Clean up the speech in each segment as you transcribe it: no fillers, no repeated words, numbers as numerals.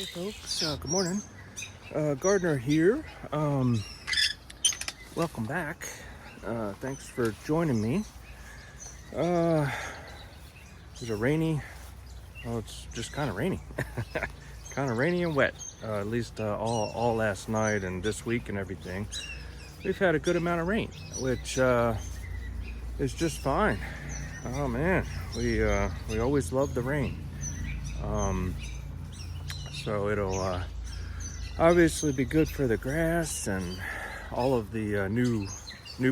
Hey folks, good morning. Gardener here. Welcome back. Thanks for joining me. It's a rainy, well, it's just kind of rainy. Kind of rainy and wet, at least all last night and this week and everything. We've had a good amount of rain, which is just fine. Oh man, we always love the rain. So it'll obviously be good for the grass and all of the new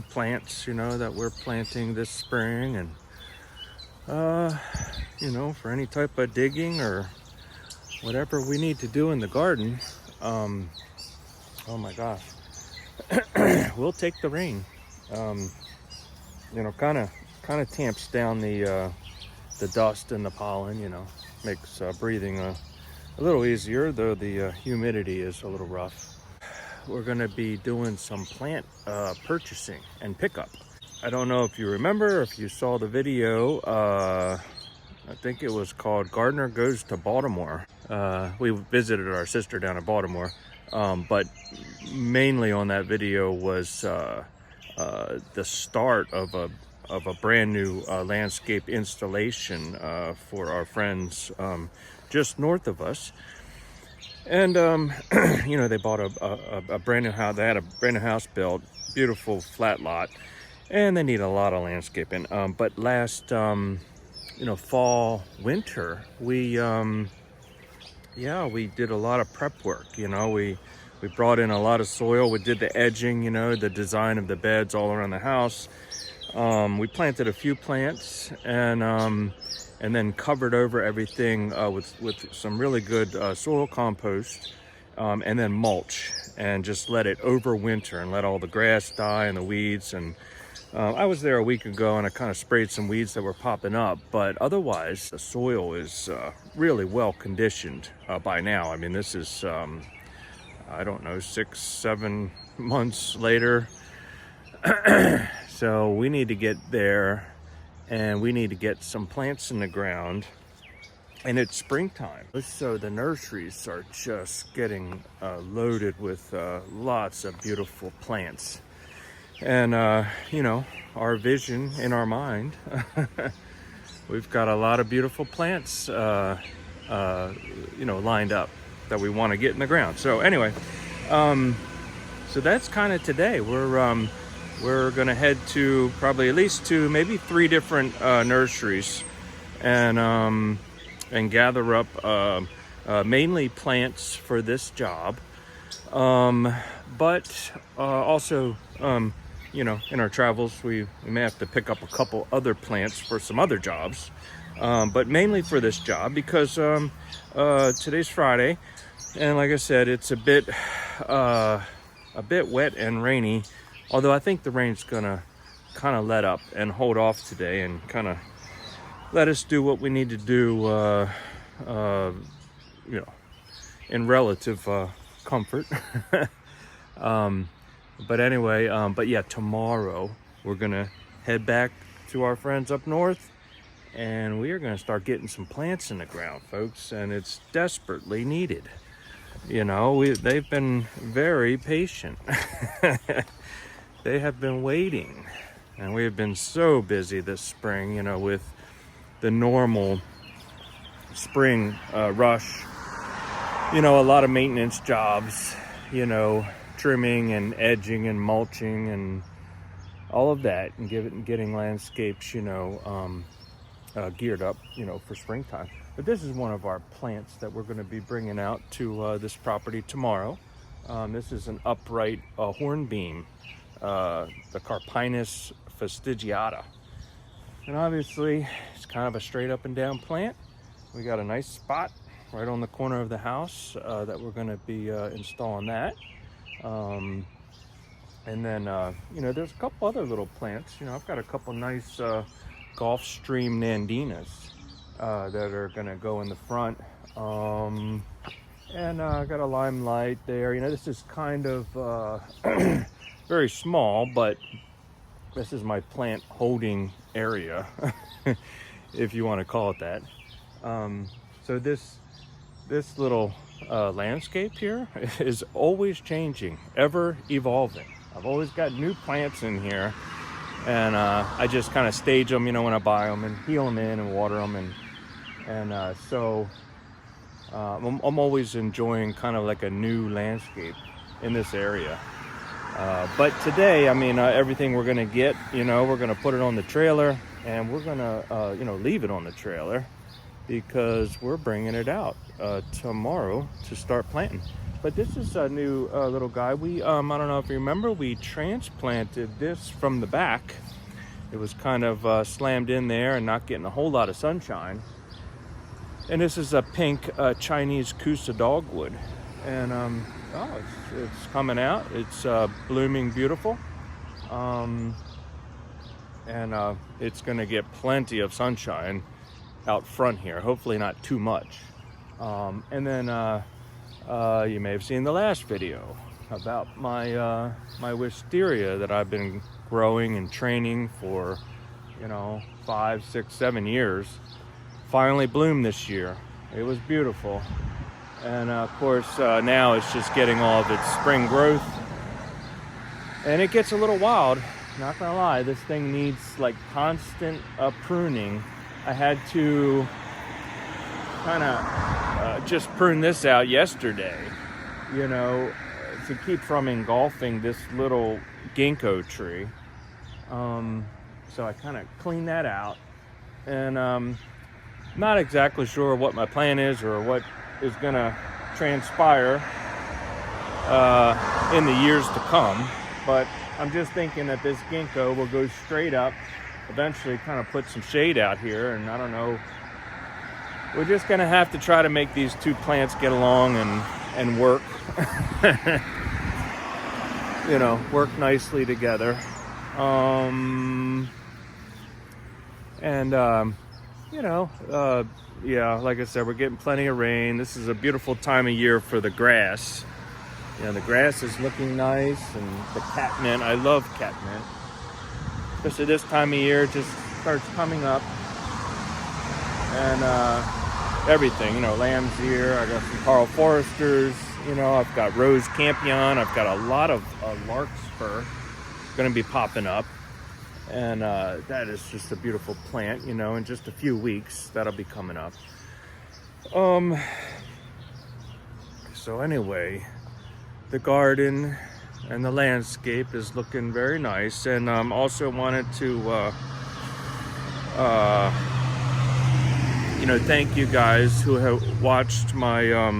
plants, that we're planting this spring, and for any type of digging or whatever we need to do in the garden. Oh my gosh, we'll take the rain. Kind of tamps down the dust and the pollen. Makes breathing a little easier, though the humidity is a little rough. We're going to be doing some plant purchasing and pickup. I don't know if you remember, if you saw the video, I think it was called Gardener Goes to Baltimore. We visited our sister down in Baltimore, but mainly on that video was the start of a brand new landscape installation for our friends just north of us. And they bought a brand new house. They had a brand new house built, beautiful flat lot, and they need a lot of landscaping. But last fall, winter, we did a lot of prep work. We brought in a lot of soil. We did the edging, the design of the beds all around the house. We planted a few plants and then covered over everything with some really good soil compost, and then mulch, and just let it overwinter and let all the grass die and the weeds. And I was there a week ago and I kind of sprayed some weeds that were popping up, but otherwise the soil is really well conditioned by now. I mean, this is, I don't know, 6-7 months later. So we need to get there, and we need to get some plants in the ground, and it's springtime. So the nurseries are just getting loaded with lots of beautiful plants. And, our vision in our mind, we've got a lot of beautiful plants, lined up that we want to get in the ground. So anyway, so that's kind of today. We're going to head to probably at least 2, maybe 3 different nurseries, and gather up mainly plants for this job, but also, in our travels, we may have to pick up a couple other plants for some other jobs, but mainly for this job because today's Friday, and like I said, it's a bit wet and rainy. Although I think the rain's gonna kind of let up and hold off today and kind of let us do what we need to do, in relative comfort. But anyway, tomorrow we're gonna head back to our friends up north, and we are gonna start getting some plants in the ground, folks, and it's desperately needed. They've been very patient. They have been waiting, and we have been so busy this spring, with the normal spring rush, a lot of maintenance jobs, trimming and edging and mulching and all of that, and getting landscapes, geared up, for springtime. But this is one of our plants that we're going to be bringing out to this property tomorrow. This is an upright hornbeam. The Carpinus fastigiata, and obviously it's kind of a straight up and down plant. We got a nice spot right on the corner of the house that we're going to be installing that, and then there's a couple other little plants. I've got a couple nice Gulf Stream nandinas that are going to go in the front, and I got a limelight there. This is kind of very small, but this is my plant holding area, if you want to call it that. So this little landscape here is always changing, ever evolving. I've always got new plants in here, and I just kind of stage them, you know, when I buy them, and heal them in and water them, and so I'm always enjoying kind of like a new landscape in this area. But today, I mean, everything we're gonna get, you know, we're gonna put it on the trailer, and we're gonna, you know, leave it on the trailer because we're bringing it out tomorrow to start planting. But this is a new little guy. We, I don't know if you remember, we transplanted this from the back. It was kind of slammed in there and not getting a whole lot of sunshine. And this is a pink Chinese Kusa dogwood. And oh, it's coming out. It's blooming beautiful. And it's gonna get plenty of sunshine out front here. Hopefully not too much. And then you may have seen the last video about my my wisteria that I've been growing and training for, you know, 5, 6, 7 years. Finally bloomed this year. It was beautiful. And of course now it's just getting all of its spring growth, and it gets a little wild, not gonna lie. This thing needs like constant pruning. I had to kind of just prune this out yesterday, you know, to keep from engulfing this little ginkgo tree. So I kind of cleaned that out, and not exactly sure what my plan is or what is gonna transpire in the years to come, but I'm just thinking that this ginkgo will go straight up, eventually kind of put some shade out here, and I don't know, we're just gonna have to try to make these two plants get along and work. You know, work nicely together. You know, yeah, like I said, we're getting plenty of rain. This is a beautiful time of year for the grass. You know, the grass is looking nice, and the catmint, I love catmint. Especially this time of year, it just starts coming up. And everything, you know, lamb's ear, I got some Carl Foresters, you know, I've got rose campion, I've got a lot of larkspur gonna be popping up. And that is just a beautiful plant, you know, in just a few weeks that'll be coming up. So anyway, the garden and the landscape is looking very nice, and also wanted to you know, thank you guys who have watched my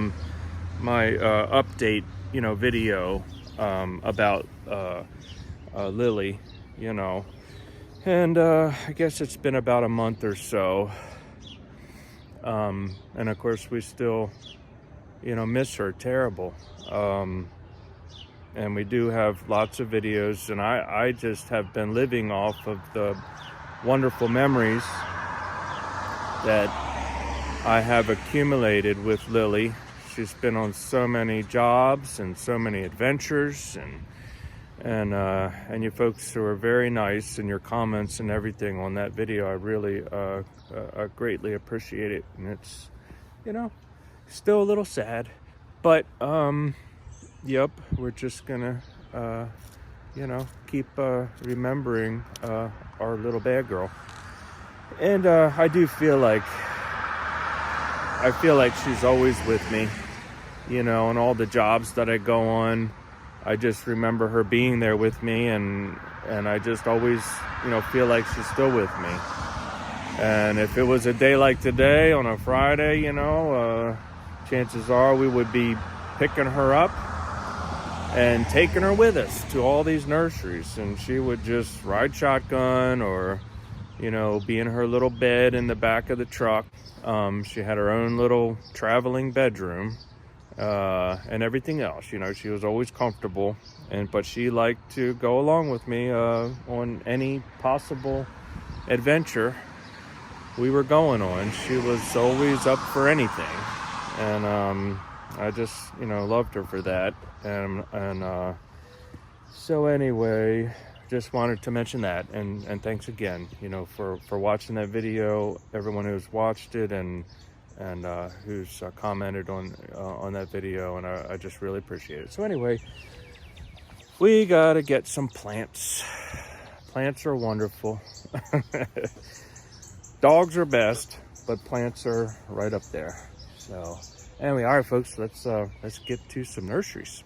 my update, you know, video about Lily, you know. And I guess it's been about a month or so. And of course we still, you know, miss her terrible. And we do have lots of videos, and I just have been living off of the wonderful memories that I have accumulated with Lily. She's been on so many jobs and so many adventures, and you folks who are very nice in your comments and everything on that video. I really greatly appreciate it. And it's, you know, still a little sad, but yep, we're just gonna you know, keep remembering our little bad girl. And I do feel like she's always with me, you know, on all the jobs that I go on. I just remember her being there with me, and I just always, you know, feel like she's still with me. And if it was a day like today on a Friday, you know, chances are we would be picking her up and taking her with us to all these nurseries, and she would just ride shotgun or, you know, be in her little bed in the back of the truck. She had her own little traveling bedroom. And everything else, you know, she was always comfortable, but she liked to go along with me on any possible adventure we were going on. She was always up for anything, and I just, you know, loved her for that. And so anyway, just wanted to mention that, and thanks again, you know, for watching that video, everyone who's watched it, and and who's commented on that video, and I just really appreciate it. So anyway, we gotta get some plants. Plants are wonderful. Dogs are best, but plants are right up there. So anyway, all right, folks, let's get to some nurseries.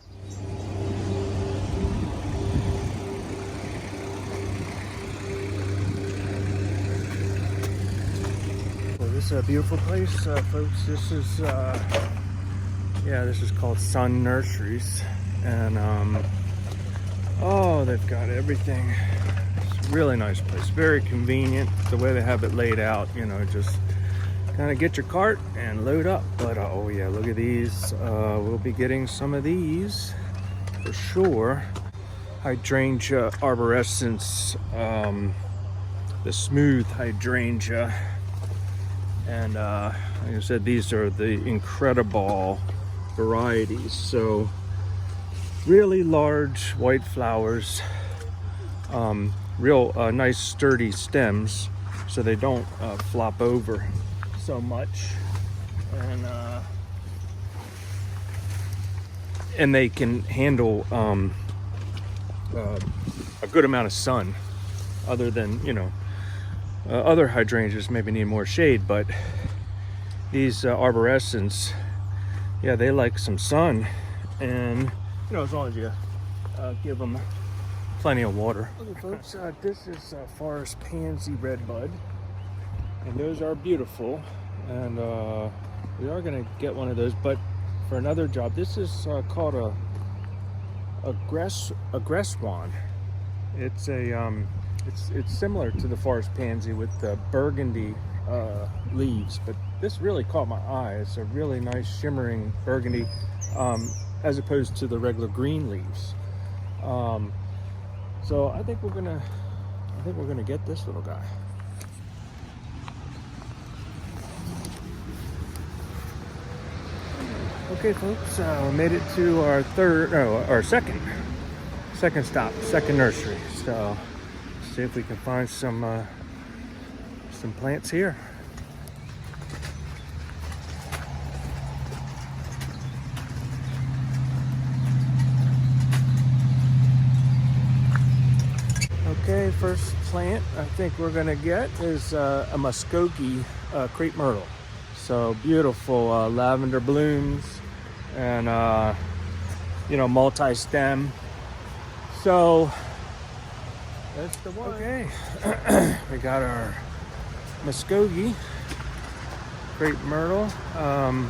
Well, this is a beautiful place, folks. This is this is called Sun Nurseries, and oh, they've got everything. It's a really nice place, very convenient. The way they have it laid out, you know, just kind of get your cart and load up. But oh yeah, look at these. We'll be getting some of these for sure. Hydrangea arborescens, the smooth hydrangea, and like I said, these are the incredible varieties. So really large white flowers, real nice sturdy stems, so they don't flop over so much, and they can handle a good amount of sun, other than, you know, other hydrangeas maybe need more shade, but these arborescens, yeah, they like some sun, and you know, as long as you give them plenty of water. Okay, folks, this is forest pansy redbud, and those are beautiful, and we are going to get one of those, but for another job. This is called a grass wand. It's it's similar to the forest pansy with the burgundy leaves, but this really caught my eye. It's a really nice shimmering burgundy, as opposed to the regular green leaves. So I think we're gonna get this little guy. Okay, folks, we made it to our second stop, second nursery. So let's see if we can find some plants here. Okay, first plant I think we're gonna get is a Muskogee crepe myrtle. So beautiful lavender blooms, and you know, multi-stem. So that's the one. Okay, we got our Muskogee crepe myrtle. We're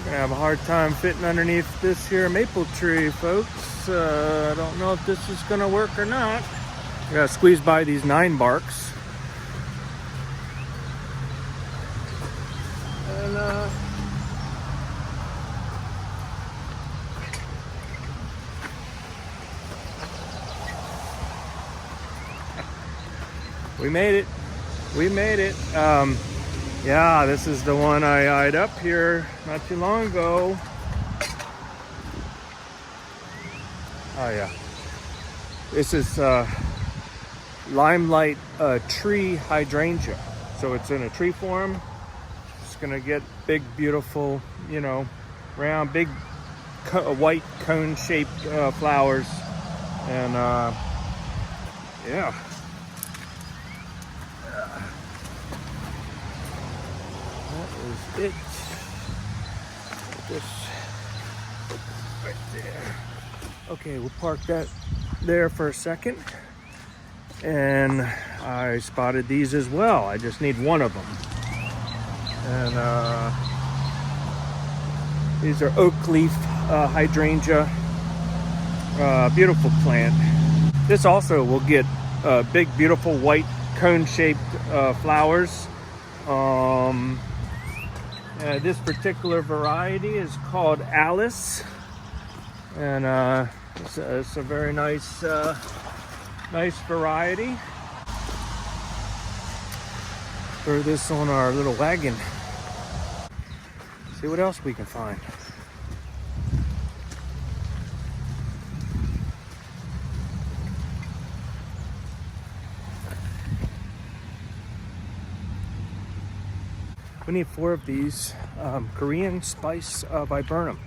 gonna have a hard time fitting underneath this here maple tree, folks. I don't know if this is gonna work or not. We gotta squeeze by these 9 barks. And we made it. We made it. Yeah, this is the one I eyed up here not too long ago. Oh yeah. This is limelight tree hydrangea. So it's in a tree form. It's gonna get big, beautiful, you know, round, big white cone-shaped flowers, and yeah. That is it. This right there. Okay, we'll park that there for a second. And I spotted these as well. I just need one of them. And these are oak leaf hydrangea. Beautiful plant. This also will get big, beautiful white cone-shaped flowers. This particular variety is called Alice, and it's a very nice nice variety. Throw this on our little wagon. See what else we can find. We need 4 of these Korean spice viburnum.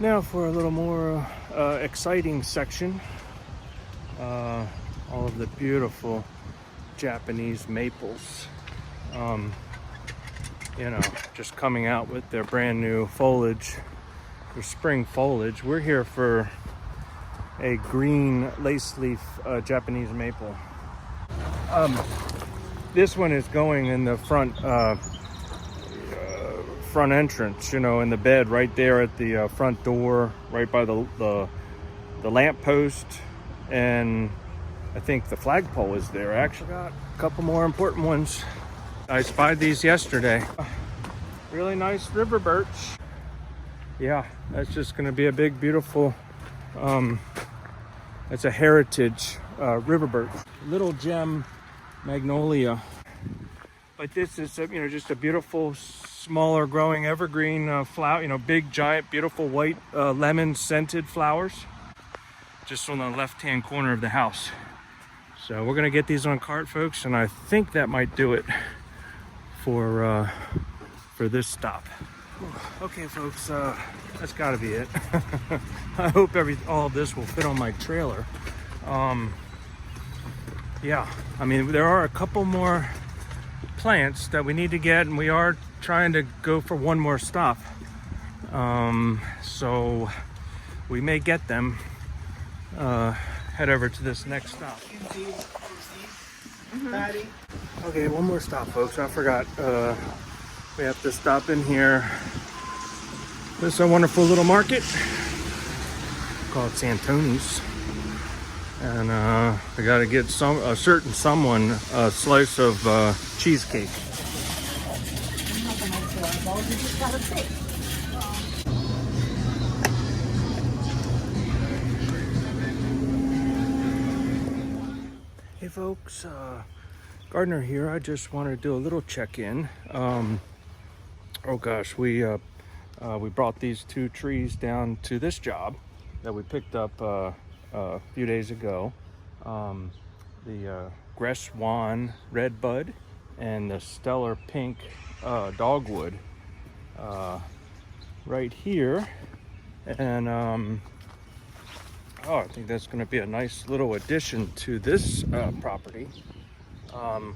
Now for a little more exciting section. All of the beautiful Japanese maples. You know, just coming out with their brand new foliage, their spring foliage. We're here for a green lace leaf Japanese maple. This one is going in the front entrance, you know, in the bed right there at the front door, right by the lamp post, and I think the flagpole is there. I actually got a couple more important ones. I spied these yesterday. Really nice river birch. Yeah, that's just going to be a big, beautiful. It's a heritage river birch. Little gem magnolia. But this is, you know, just a beautiful, smaller growing evergreen flower. You know, big, giant, beautiful white lemon scented flowers. Just on the left-hand corner of the house. So we're gonna get these on cart, folks, and I think that might do it for this stop. Okay, folks, that's got to be it. I hope all of this will fit on my trailer. Yeah, I mean, there are a couple more plants that we need to get, and we are trying to go for one more stop. So we may get them. Head over to this next stop. Okay, one more stop, folks. I forgot. We have to stop in here. This is a wonderful little market called Santoni's, and we got to get a certain someone a slice of cheesecake. Hey folks, Gardner here. I just wanted to do a little check-in. Oh gosh, we brought these 2 trees down to this job that we picked up a few days ago. The Greshwan redbud and the stellar pink dogwood right here, and I think that's going to be a nice little addition to this property.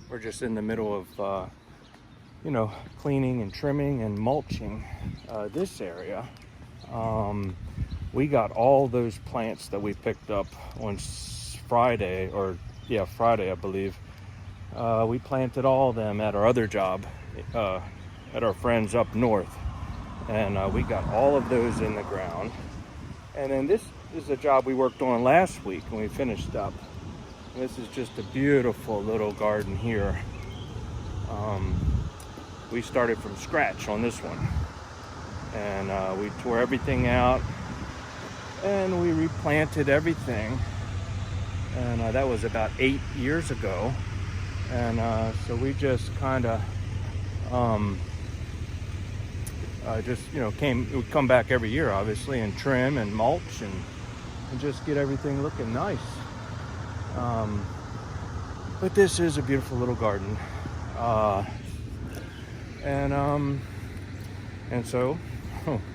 We're just in the middle of you know, cleaning and trimming and mulching this area. We got all those plants that we picked up on Friday, Friday, I believe. We planted all of them at our other job, at our friends up north. And we got all of those in the ground. And then this is a job we worked on last week when we finished up. This is just a beautiful little garden here. We started from scratch on this one, and we tore everything out and we replanted everything, and that was about 8 years ago. And so we just kind of just, you know, would come back every year, obviously, and trim and mulch and just get everything looking nice. But this is a beautiful little garden. And so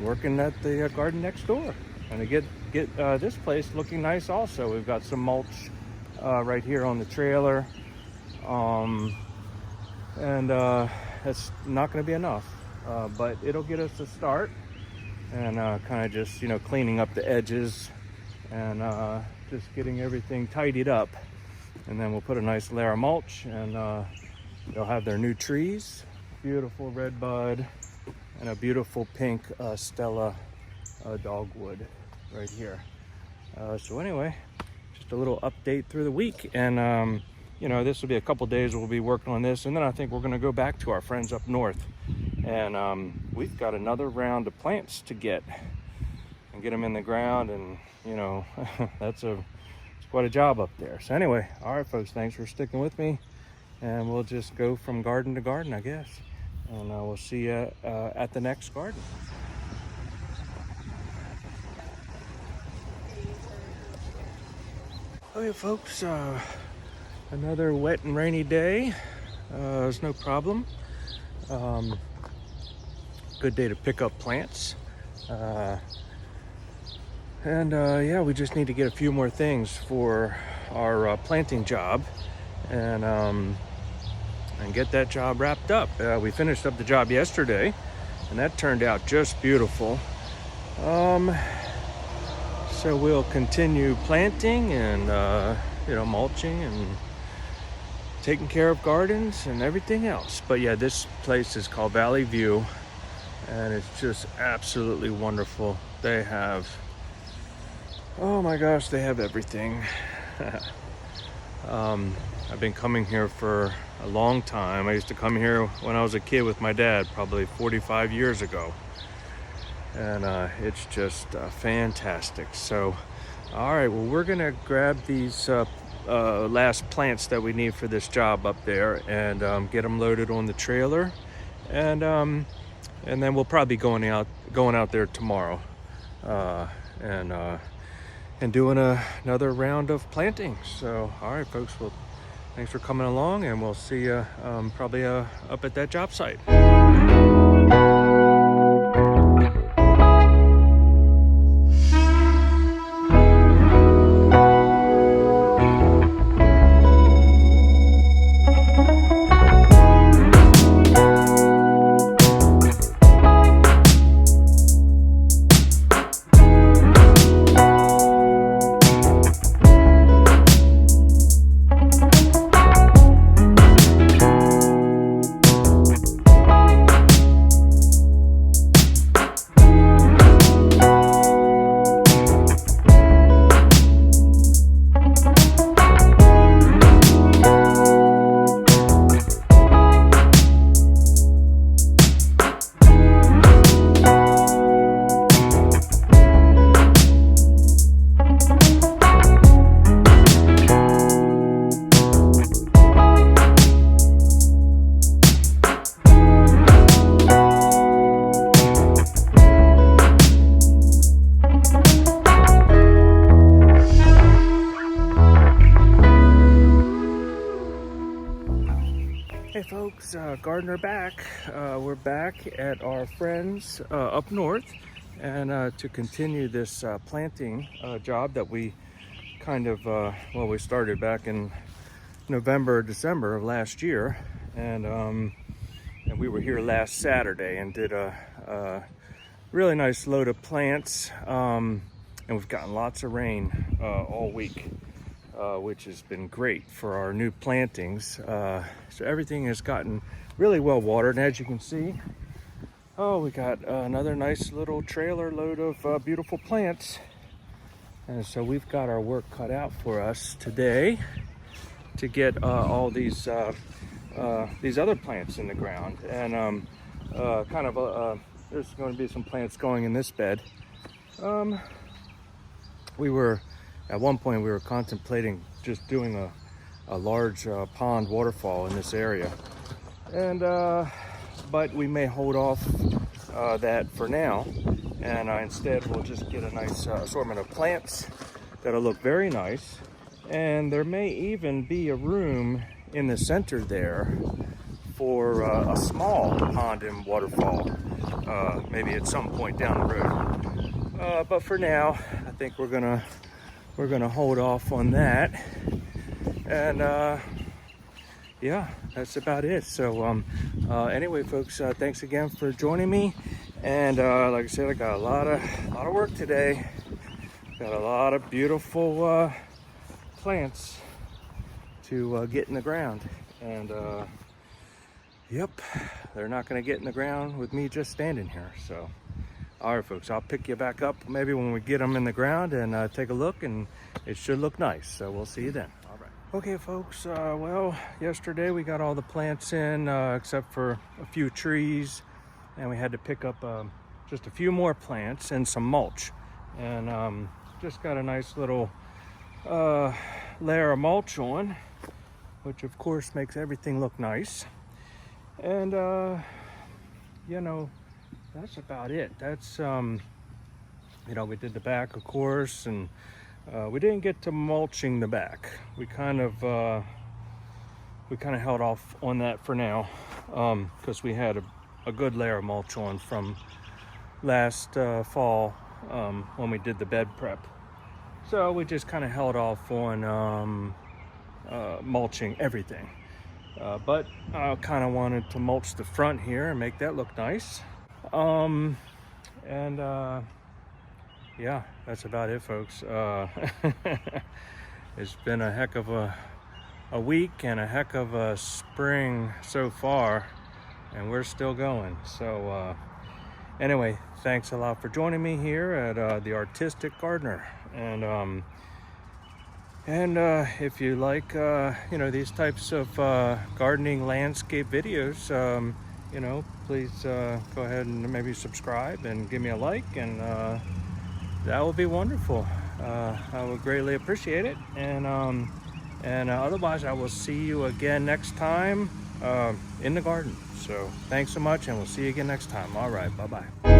working at the garden next door, and to get this place looking nice also. We've got some mulch right here on the trailer, and that's not going to be enough, but it'll get us a start, and kind of just, you know, cleaning up the edges and just getting everything tidied up, and then we'll put a nice layer of mulch, and they'll have their new trees, beautiful red bud, and a beautiful pink Stella dogwood right here. So anyway, just a little update through the week, and you know, this will be a couple days we'll be working on this, and then I think we're going to go back to our friends up north, and we've got another round of plants to get them in the ground, and you know, it's quite a job up there. So anyway, all right folks, thanks for sticking with me, and we'll just go from garden to garden, I guess, and we'll see you at the next garden. Okay, folks, another wet and rainy day. It's no problem. Good day to pick up plants. Yeah, we just need to get a few more things for our planting job and get that job wrapped up. We finished up the job yesterday, and that turned out just beautiful. So we'll continue planting and mulching and taking care of gardens and everything else. But yeah, this place is called Valley View, and it's just absolutely wonderful. They have, oh my gosh, they have everything. I've been coming here for a long time. I used to come here when I was a kid with my dad, probably 45 years ago. And it's just fantastic. So, all right, well, we're gonna grab these last plants that we need for this job up there and get them loaded on the trailer, and then we'll probably be going out there tomorrow and doing another round of planting. So, all right, folks, well, thanks for coming along, and we'll see you probably up at that job site. Hey folks, Gardener back. We're back at our friends up north, and to continue this planting job that we kind of, we started back in November, December of last year, and we were here last Saturday and did a really nice load of plants, and we've gotten lots of rain all week. Which has been great for our new plantings. So everything has gotten really well watered, and as you can see, we got another nice little trailer load of beautiful plants. And so we've got our work cut out for us today to get all these other plants in the ground. And there's going to be some plants going in this bed. At one point, we were contemplating just doing a large pond waterfall in this area, and but we may hold off that for now, and instead we'll just get a nice assortment of plants that'll look very nice, and there may even be a room in the center there for a small pond and waterfall, maybe at some point down the road. But for now, I think we're gonna hold off on that, and yeah, that's about it. So anyway, folks, thanks again for joining me, and like I said, I got a lot of work today. Got a lot of beautiful plants to get in the ground, and yep, they're not going to get in the ground with me just standing here. So all right, folks, I'll pick you back up maybe when we get them in the ground and take a look, and it should look nice. So we'll see you then. All right. Okay, folks, well, yesterday we got all the plants in except for a few trees, and we had to pick up just a few more plants and some mulch. And just got a nice little layer of mulch on, which of course makes everything look nice. And, that's about it. That's, we did the back, of course, and We didn't get to mulching the back. We kind of held off on that for now, because we had a good layer of mulch on from last fall, when we did the bed prep. So we just kind of held off on mulching everything. But I kind of wanted to mulch the front here and make that look nice. Yeah, that's about it, folks. It's been a heck of a week and a heck of a spring so far, and we're still going. So anyway, thanks a lot for joining me here at the Artistic Gardener. And if you like these types of gardening landscape videos, please go ahead and maybe subscribe and give me a like, and that would be wonderful. I would greatly appreciate it. And otherwise, I will see you again next time in the garden. So thanks so much, and we'll see you again next time. All right, bye-bye.